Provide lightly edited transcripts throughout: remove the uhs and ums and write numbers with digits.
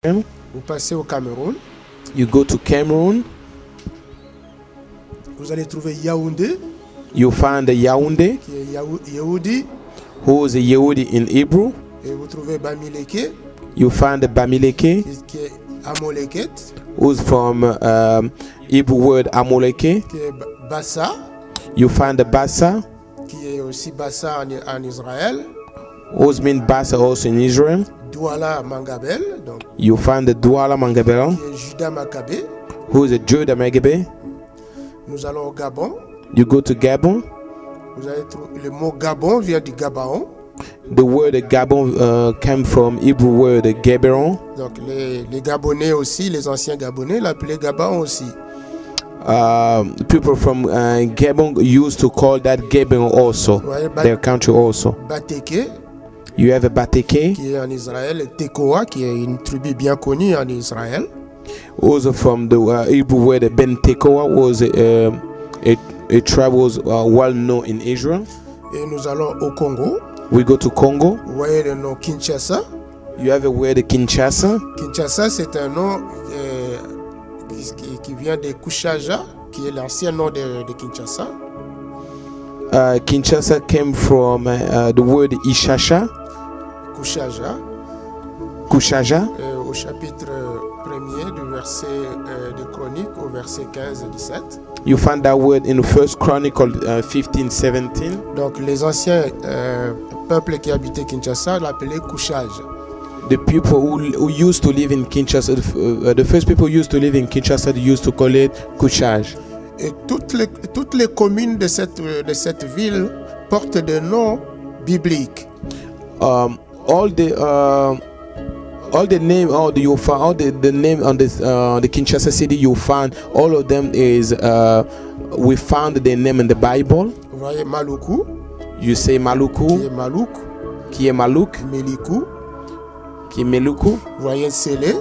Vous passez au Cameroun. You go to Cameroon. Vous allez trouver Yaoundé. You find a Yaoundé, Qui est Yehudi. who is a Yehudi in Hebrew. Et vous trouvez Bamileke. You find the Bamileke, Qui est Amoleket. who's from Hebrew word Amoleke. Qui est Bassa. You find the Bassa, Qui est aussi Bassa en Israël. who's mean Bassa also in Israel. Douala Mangabel. Donc, You find the Douala Mangabel, qui est Judas Maccabée. who is a Judah Megabe. Nous allons au Gabon. You go to Gabon. Vous allez trouver le mot Gabon vient du Gabaon. The word Gabon came from Hebrew word Gaberon. Donc les Gabonais aussi, les anciens Gabonais l'appelaient Gabaon aussi. People from Gabon used to call that Gaberon also, Ouais, their country also. Bateke, You have a Bateke, qui est en Israël, et Tekoa, qui est une tribu bien connue en Israël. also from the Hebrew word Ben Tekoa, was a tribe was well known in Israel. Et nous allons au Congo. We go to Congo. Vous voyez le nom Kinshasa. You have a word Kinshasa. Kinshasa, c'est un nom qui vient de Kushaja, qui est l'ancien nom de Kinshasa. Kinshasa came from the word Ishasha, Kushaja. Au chapitre 1er du verset de Chroniques au verset 15 et 17. You find that word in First Chronicle 15:17. Donc les anciens peuples qui habitaient Kinshasa l'appelaient Kushaj. The people who used to live in Kinshasa, the first people who used to live in Kinshasa, they used to call it Kushaj. Et toutes les communes de cette ville portent des noms bibliques. All the name, you find all the name on this the Kinshasa city, you find all of them is we found their name in the Bible. Vous voyez Maluku, You say Maluku, qui est Malouk, Meliku. qui est Meluku. Vous voyez Tsélé,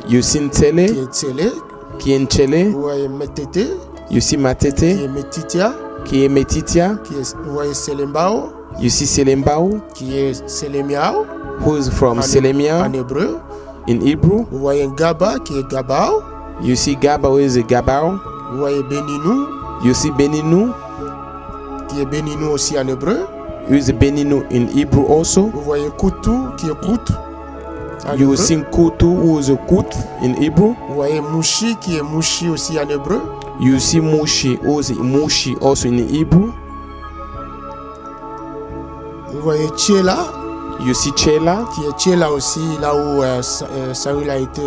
You see qui Ntele, est Tsélé. qui est Nchele. Vous voyez Metete, You see qui Matete, est Metitia, qui est Metitia. vous voyez Selembao, You see Selembao, qui est Selemiao who's from Selemia en hébreu. in Hebrew. Vous voyez Gaba, qui est Gabao. You see Gaba, who is a Gabao. Vous voyez Beninou, You see Beninu, qui est Beninou aussi en hébreu. who is a Beninu in Hebrew also. Vous voyez Koutou, qui est Kout en You hébreu. see Kutu, who is a Kut in Hebrew. Vous voyez Mouchi, qui est Mouchi aussi en hébreu. You see Mushi, who is Mushi also in Hebrew. Vous voyez Tchéla, You see Chela, qui est Tchéla aussi, là où Saül a été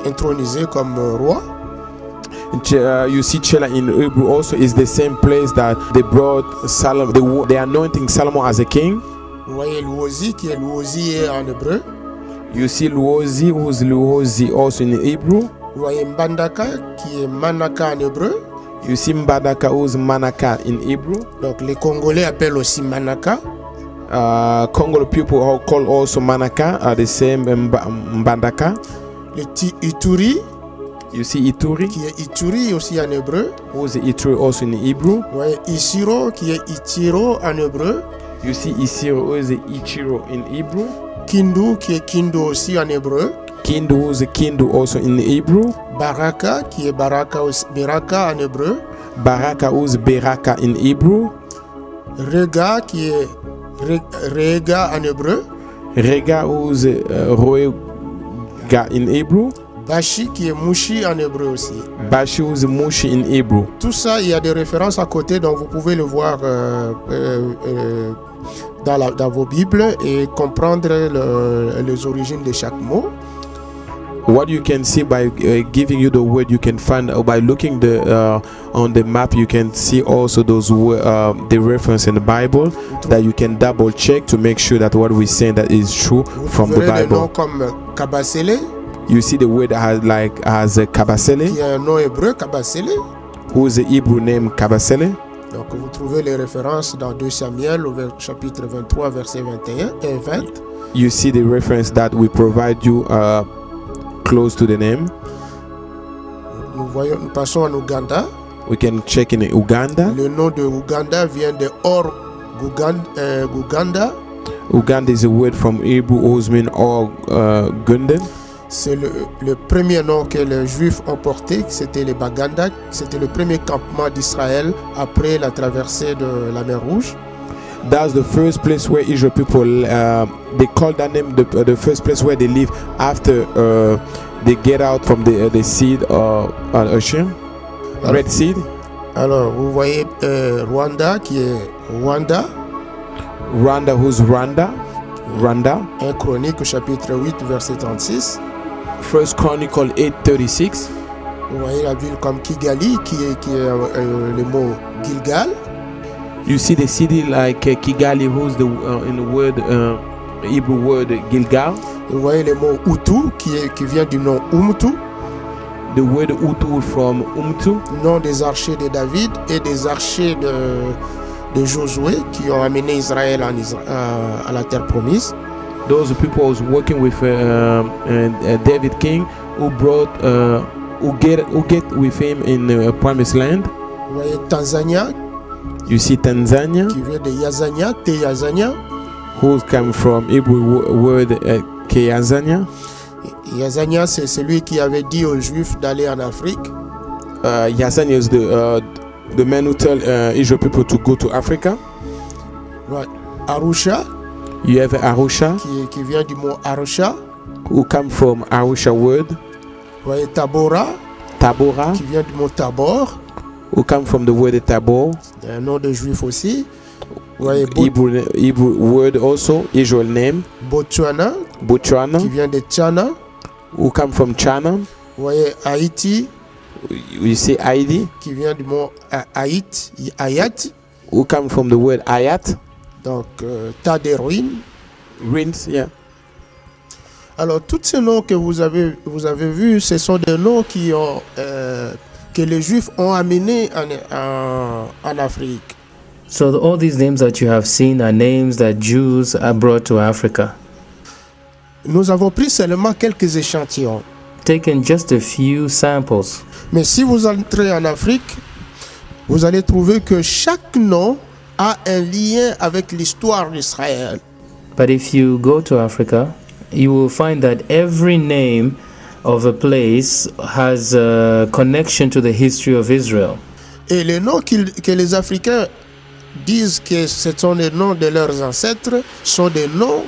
intronisé comme roi. You see Chela in Hebrew also is the same place that they brought Solomon, they anointing Solomon as a king. Vous voyez Louosi, qui est Louosi en hébreu. You see Luozi, who's Luozi also in Hebrew. Vous voyez Mbandaka, qui est Manaka en hébreu. You see Mbadaka, who's Manaka in Hebrew. Donc les Congolais appellent aussi Manaka. Congo people are called also Manaka, are the same Mbandaka. Le Ituri, You see Ituri, qui est Ituri aussi en hébreu. who's Ituri also in Hebrew. Vous voyez Isiro, qui est Itiro en hébreu. You see Isiro, who is Ichiro in Hebrew. Kindu, qui est Kindu aussi en hébreu. Kindu, who's Kindu also in Hebrew. Baraka, qui est Baraka en hébreu. Baraka, who's Beraka in Hebrew. Rega, qui est Rega en hébreu. Rega, who's Roega in Hebrew. Bashi, qui est Mushi en hébreu aussi. Bashi, who's Mushi in Hebrew. Tout ça, il y a des références à côté, donc vous pouvez le voir dans vos Bibles et comprendre les origines de chaque mot. What you can see by giving you the word, you can find by looking on the map. You can see also those the reference in the Bible that you can double check to make sure that what we say that is true Vous from the trouverez des noms Bible. comme Kabasele, You see the word has a Kabasele, qui est un nom hébreu, Kabasele. who is the Hebrew name Kabasele. Donc vous trouvez les références dans 2 Samuel au chapitre 23, verset 21 et 20. You see the reference that we provide you close to the name. Nous passons en Ouganda. We can check in Uganda. Le nom de Ouganda vient de Or Guganda. Uganda is a word from Hebrew Osmin or Gundan. C'est le premier nom que les Juifs ont porté, c'était les Baganda. C'était le premier campement d'Israël après la traversée de la mer Rouge. That's the first place where Israel people they call that name the first place where they live after they get out from the seed ocean, Red Sea. Alors, vous voyez Rwanda qui est Rwanda. Rwanda, who's Rwanda? Rwanda. 1 Chronique chapitre 8 verset 36. First Chronicle 8:36. Vous voyez la ville comme Kigali qui est le mot Gilgal. You see the city like Kigali, who's the in the word Hebrew word Gilgal. Vous voyez le mot Hutu qui vient du nom Umtu, The word Hutu from Umtu, nom des archers de David et des archers de Josué qui ont amené Israël à la terre promise. those people who's working with David King, who brought who get with him in the promised land. Vous voyez Tanzania You see Tanzania, qui vient de Yazania, Yazania. who come from Hebrew word Keyazania. Yazania, c'est celui qui avait dit aux Juifs d'aller en Afrique. Yazania is the man who tell Israel people to go to Africa. Ouais. Arusha, You have Arusha, qui vient du mot Arusha. who come from Arusha word. Vous voyez Tabora, Tabora, qui vient du mot Tabor, who come from the word Tabor. un nom de Juif aussi. Vous voyez Hebrew word also, Israel name. Botswana, Botswana, qui vient de Tchana. who come from China. Vous voyez Haïti, You see Haiti, qui vient du mot Hayat. who come from the word Ayat. Donc, tas de ruines. Rins, yeah. Alors, tous ces noms que vous avez vus, ce sont des noms que les Juifs ont amenés en Afrique. So all these names that you have seen are names that Jews are brought to Africa. Nous avons pris seulement quelques échantillons. Taken just a few samples. Mais si vous entrez en Afrique, vous allez trouver que chaque nom a un lien avec l'histoire d'Israël. But if you go to Africa, you will find that every name of a place has a connection to the history of Israel. Et les noms que les Africains disent que ce sont les noms de leurs ancêtres sont des noms